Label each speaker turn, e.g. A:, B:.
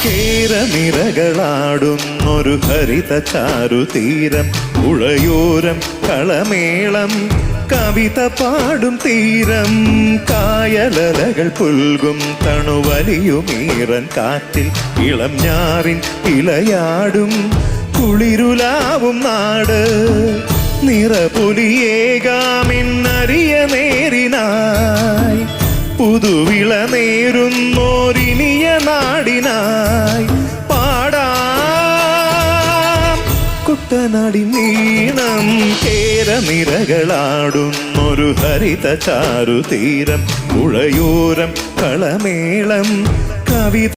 A: കേരനിരകളാടുന്നൊരു ഹരിത ചാരുതീരം, പുഴയോരം കളമേളം കവിത പാടും തീരം, കായലലകൾ പുൽകും തണുവലിയുമീറൻ കാറ്റിൽ ഇളം ഞാറിൻ ഇലയാടും കുളിരുലാവും നാട്. നിറപൊലിയേകാമെന്നറിയ നേരിനായി, പുതുവിള നേരുന്നോരിനിയ നാടിനായി പാടാം കുട്ടനാടി നീണം. കേരനിരകളാടുന്നൊരു ഹരിത ചാരുതീരം, പുഴയോരം കളമേളം കവിത